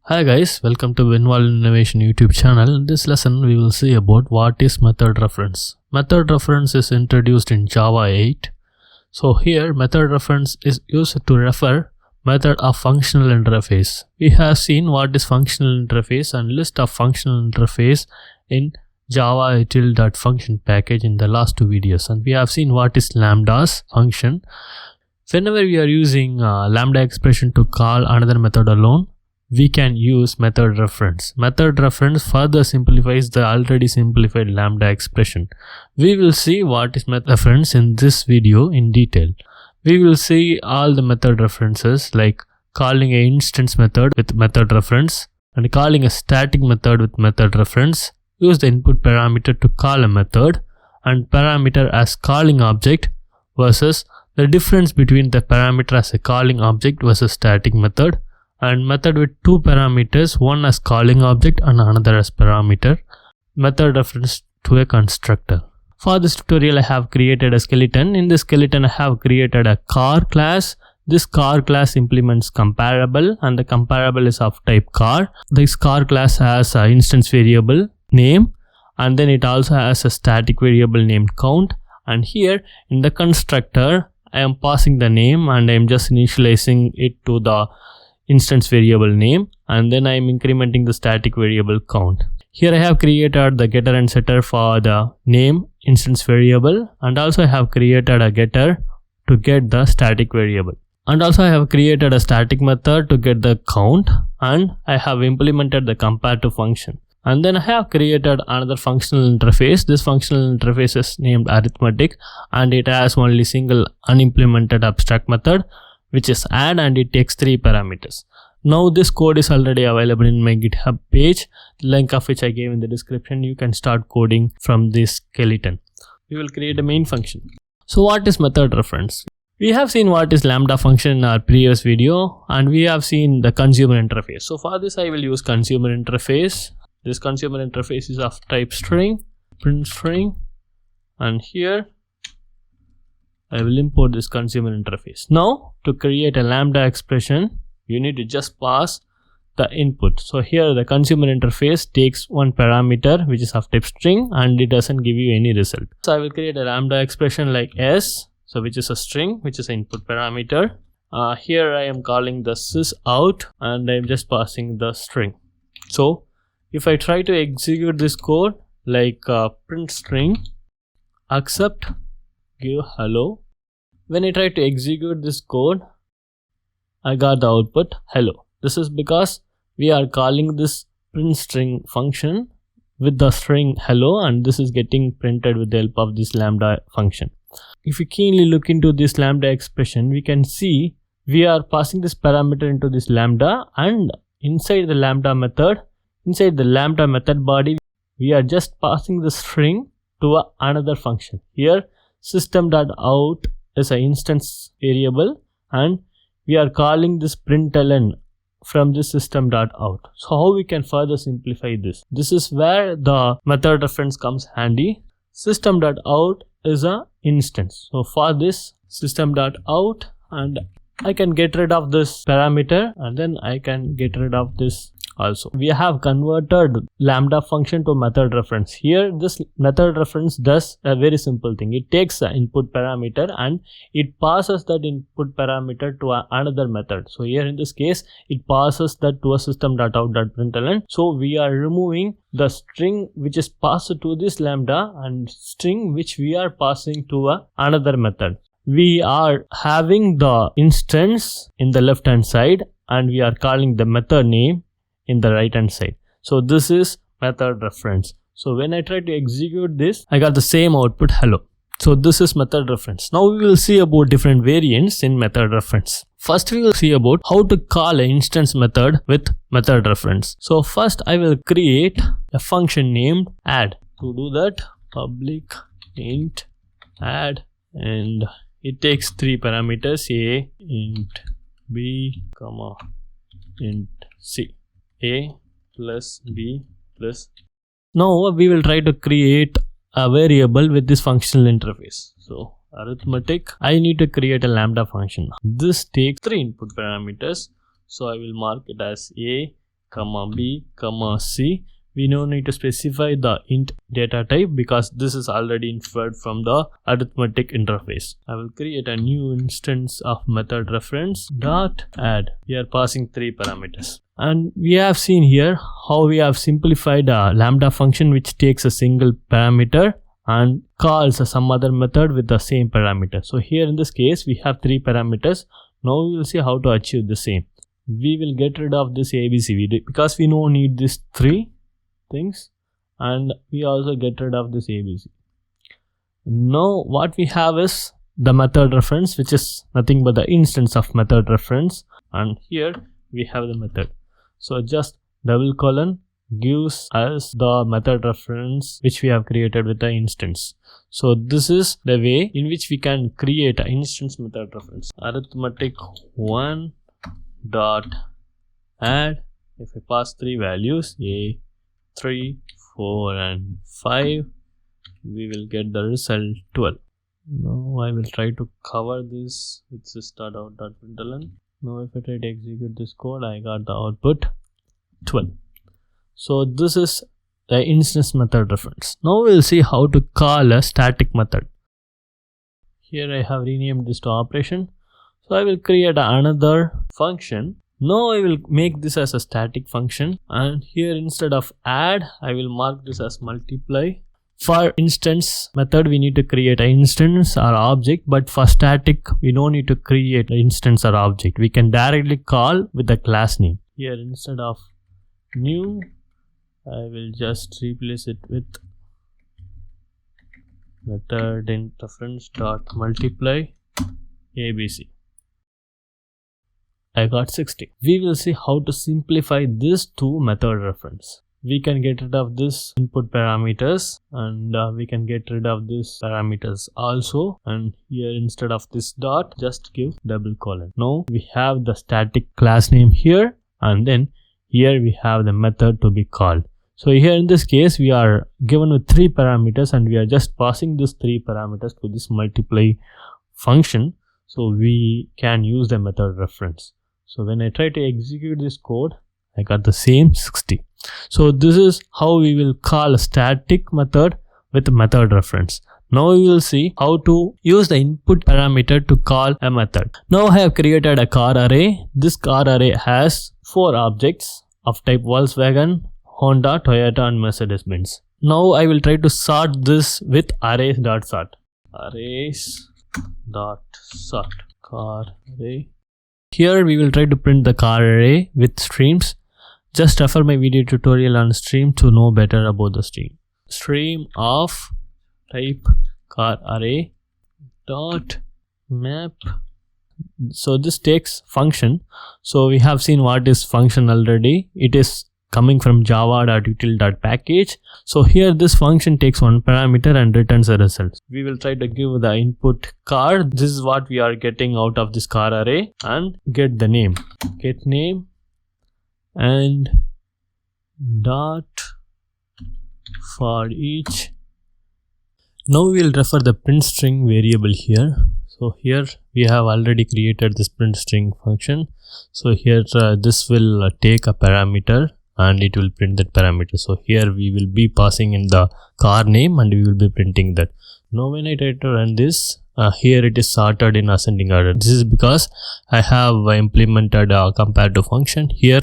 Hi guys, welcome to Winwall Innovation YouTube channel. In this lesson, we will see about what is method reference. Method reference is introduced in Java 8. So here, method reference is used to refer method of functional interface. We have seen what is functional interface and list of functional interface in Java util.function package in the last two videos, and we have seen what is lambdas function. Whenever we are using lambda expression to call another method alone, we can use method reference. Method reference further simplifies the already simplified lambda expression. We will see what is method reference in this video in detail. We will see all the method references like calling an instance method with method reference and calling a static method with method reference. Use the input parameter to call a method and parameter as calling object versus the difference between the parameter as a calling object versus static method, and method with two parameters, one as calling object and another as parameter. Method reference to a constructor. For this tutorial I have created a skeleton. In this skeleton I have created a car class. This car class implements comparable and the comparable is of type car. This car class has an instance variable name and then it also has a static variable named count, and here in the constructor I am passing the name and I am just initializing it to the instance variable name, and then I am incrementing the static variable count. Here I have created the getter and setter for the name instance variable, and also I have created a getter to get the static variable, and also I have created a static method to get the count, and I have implemented the compare to function. And then I have created another functional interface. This functional interface is named arithmetic and it has only single unimplemented abstract method which is add, and it takes 3 parameters. Now this code is already available in my GitHub page, the link of which I gave in the description. You can start coding from this skeleton. We will create a main function. So what is method reference? We have seen what is lambda function in our previous video, and we have seen the consumer interface. So for this I will use consumer interface. This consumer interface is of type string, print string, and here I will import this consumer interface. Now to create a lambda expression, you need to just pass the input. So here the consumer interface takes one parameter which is of type string and it doesn't give you any result. So I will create a lambda expression like s, so which is a string, which is an input parameter. Here I am calling the sysout and I am just passing the string. So if I try to execute this code like print string accept give hello, when I try to execute this code I got the output hello. This is because we are calling this print string function with the string hello, and this is getting printed with the help of this lambda function. If you keenly look into this lambda expression, we can see we are passing this parameter into this lambda, and inside the lambda method body we are just passing the string to another function. Here system.out is an instance variable and we are calling this println from this system.out. So how we can further simplify this? This is where the method reference comes handy. System.out is an instance. So for this system.out, and I can get rid of this parameter and then I can get rid of this also. We have converted lambda function to method reference. Here this method reference does a very simple thing. It takes the input parameter and it passes that input parameter to another method. So here in this case it passes that to a system.out.println. So we are removing the string which is passed to this lambda and string which we are passing to another method. We are having the instance in the left hand side and we are calling the method name in the right hand side. So this is method reference. So when I try to execute this, I got the same output hello. So this is method reference. Now we will see about different variants in method reference. First we will see about how to call an instance method with method reference. So first I will create a function named add. To do that, public int add, and it takes 3 parameters, a, int b, comma, int c. A plus B plus. Now we will try to create a variable with this functional interface. So arithmetic, I need to create a lambda function. This takes 3 input parameters. So I will mark it as A, comma B, comma C. We no need to specify the int data type because this is already inferred from the arithmetic interface. I will create a new instance of method reference dot add. We are passing 3 parameters. And we have seen here how we have simplified a lambda function which takes a single parameter and calls some other method with the same parameter. So here in this case we have 3 parameters. Now we will see how to achieve the same. We will get rid of this ABCD because we don't need these 3 things, and we also get rid of this ABC. Now what we have is the method reference, which is nothing but the instance of method reference, and here we have the method. So just double colon gives us the method reference which we have created with the instance. So this is the way in which we can create an instance method reference. Arithmetic 1 dot add. If I pass 3 values A, 3, 4 and 5, we will get the result 12. Now I will try to cover this with system.out.println. Now if I try to execute this code, I got the output 12. So this is the instance method reference. Now we will see how to call a static method. Here I have renamed this to operation. So I will create another function. Now I will make this as a static function, and here instead of add I will mark this as multiply. For instance method we need to create an instance or object, but for static we don't need to create an instance or object. We can directly call with the class name. Here instead of new I will just replace it with method int reference dot multiply ABC. I got 60. We will see how to simplify this to method reference. We can get rid of this input parameters, and we can get rid of this parameters also, and here instead of this dot just give double colon. Now we have the static class name here, and then here we have the method to be called. So here in this case we are given with 3 parameters, and we are just passing these 3 parameters to this multiply function, so we can use the method reference. So when I try to execute this code, I got the same 60. So this is how we will call a static method with method reference. Now we will see how to use the input parameter to call a method. Now I have created a car array. This car array has 4 objects of type Volkswagen, Honda, Toyota and Mercedes-Benz. Now I will try to sort this with arrays.sort. Arrays.sort car array. Here we will try to print the car array with streams. Just refer my video tutorial on stream to know better about the stream. Stream of type car array dot map. So this takes function. So we have seen what is function already. It is coming from java.util.package. So here this function takes 1 parameter and returns a result. We will try to give the input car. This is what we are getting out of this car array, and get the name. Get name and dot for each. Now we will refer the print string variable here. So here we have already created this print string function. So here this will take a parameter and it will print that parameter. So here we will be passing in the car name and we will be printing that. Now when I try to run this, here it is sorted in ascending order. This is because I have implemented a comparative function. Here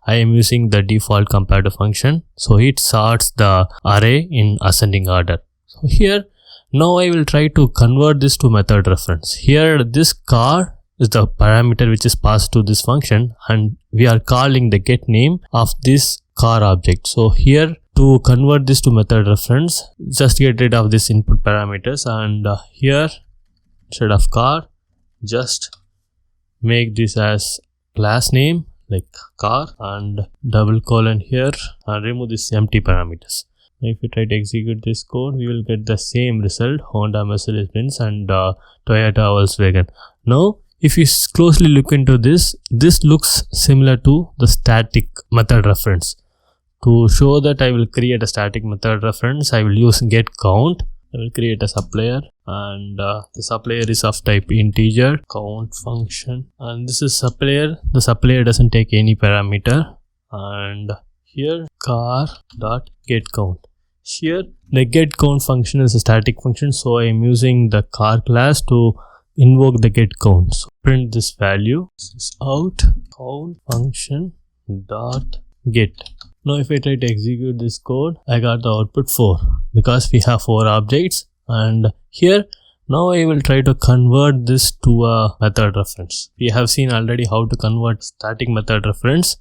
I am using the default comparative function, so it sorts the array in ascending order. So here now I will try to convert this to method reference. Here this car is the parameter which is passed to this function, and we are calling the get name of this car object. So here to convert this to method reference, just get rid of this input parameters, and here instead of car just make this as class name like car and double colon here and remove this empty parameters. If we try to execute this code, we will get the same result: Honda, Mercedes-Benz and Toyota, Volkswagen. Now if you closely look into this, this looks similar to the static method reference. To show that I will create a static method reference, I will use get count. I will create a supplier, and the supplier is of type integer count function, and this is supplier. The supplier doesn't take any parameter, and here car dot get count. Here the get count function is a static function, so I am using the car class to invoke the get count. So print this value. This is out count function dot get. Now if I try to execute this code, I got the output 4 because we have 4 objects. And here now I will try to convert this to a method reference. We have seen already how to convert static method reference.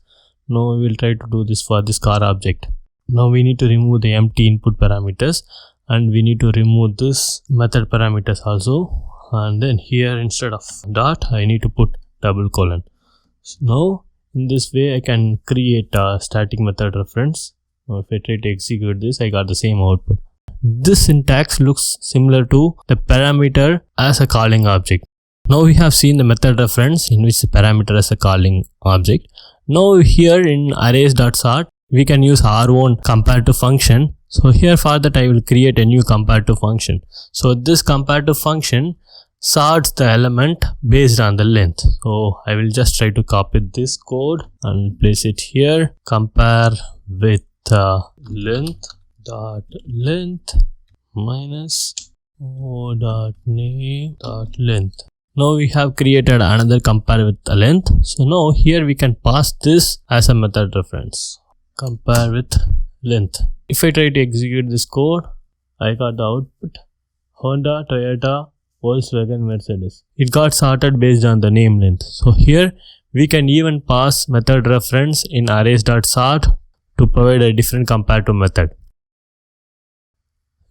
Now we will try to do this for this car object. Now we need to remove the empty input parameters and we need to remove this method parameters also. And then here instead of dot I need to put double colon. So now in this way I can create a static method reference. Now if I try to execute this, I got the same output. This syntax looks similar to the parameter as a calling object. Now we have seen the method reference in which the parameter is a calling object. Now here in arrays.sort we can use our own comparative function. So here for that I will create a new comparative function. So this comparative function sorts the element based on the length. So I will just try to copy this code and place it here. Compare with length dot length minus o dot name dot length. Now we have created another compare with the length. So now here we can pass this as a method reference. Compare with length. If I try to execute this code, I got the output Honda, Toyota, Volkswagen, Mercedes. It got sorted based on the name length. So here we can even pass method reference in arrays.sort to provide a different comparative method.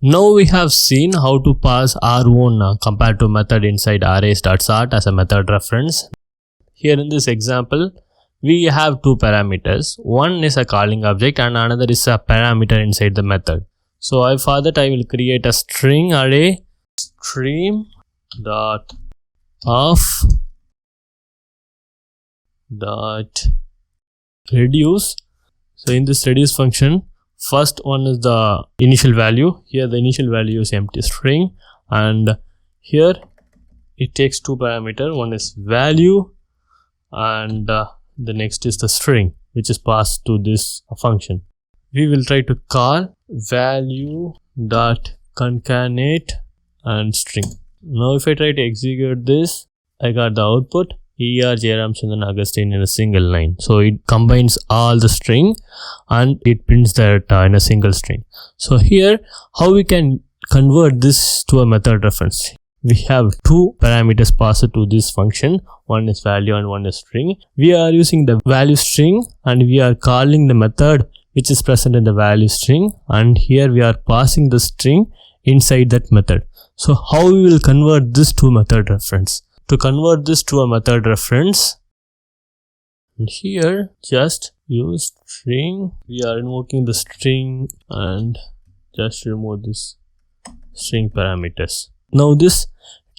Now we have seen how to pass our own comparative method inside arrays.sort as a method reference. Here in this example, we have two parameters. One is a calling object and another is a parameter inside the method. So for that I will create a string array stream dot of dot reduce. So in this reduce function, first one is the initial value. Here the initial value is empty string and here it takes two parameters. One is value and the next is the string which is passed to this function. We will try to call value dot concatenate and string. Now if I try to execute this, I got the output ER Jairam Chandan Augustine in a single line. So it combines all the string and it prints that in a single string. So here how we can convert this to a method reference. We have two parameters passed to this function. One is value and one is string. We are using the value string and we are calling the method which is present in the value string, and here we are passing the string inside that method. So how we will convert this to a method reference? To convert this to a method reference, and here just use string. We are invoking the string and just remove this string parameters. Now this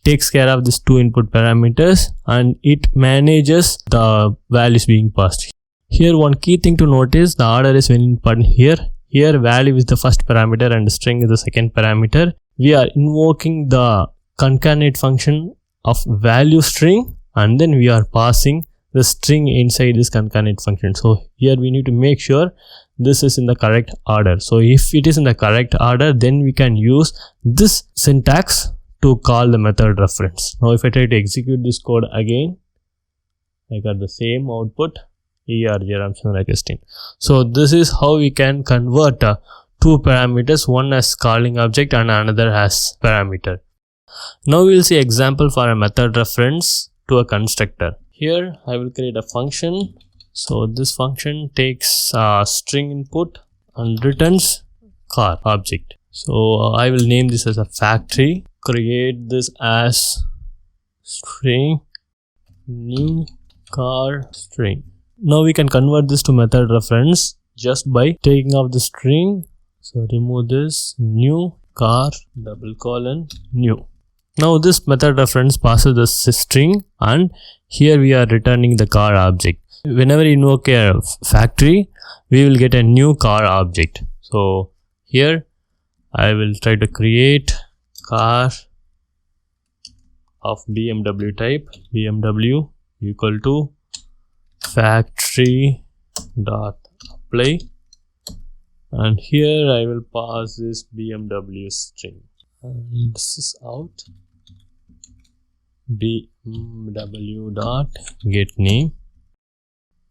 takes care of these two input parameters and it manages the values being passed. Here one key thing to notice, the order is very important here. Here value is the first parameter and string is the second parameter. We are invoking the concatenate function of value string and then we are passing the string inside this concatenate function. So here we need to make sure this is in the correct order. So if it is in the correct order, then we can use this syntax to call the method reference. Now if I try to execute this code again, I got the same output ER Jairam Chandan Augustine. So this is how we can convert two parameters, one as calling object and another as parameter. Now we will see example for a method reference to a constructor. Here I will create a function. So this function takes string input and returns car object. So I will name this as a factory. Create this as string new car string. Now we can convert this to method reference just by taking off the string. So remove this new car double colon new. Now this method reference passes the string and here we are returning the car object. Whenever you invoke a factory, we will get a new car object. So here I will try to create car of BMW type, BMW equal to factory dot play, and here I will pass this BMW string, and this is out. BMW dot get name,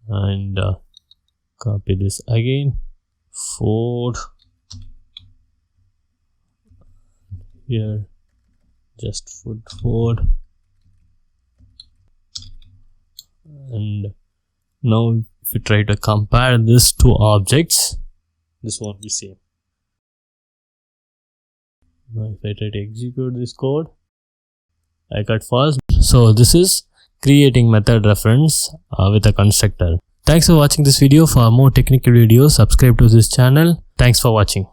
and copy this again. Ford, here just put Ford, and now if you try to compare these two objects, this won't be same. Now if I try to execute this code, I got false. So this is creating method reference with a constructor. Thanks for watching this video. For more technical videos, subscribe to this channel. Thanks for watching.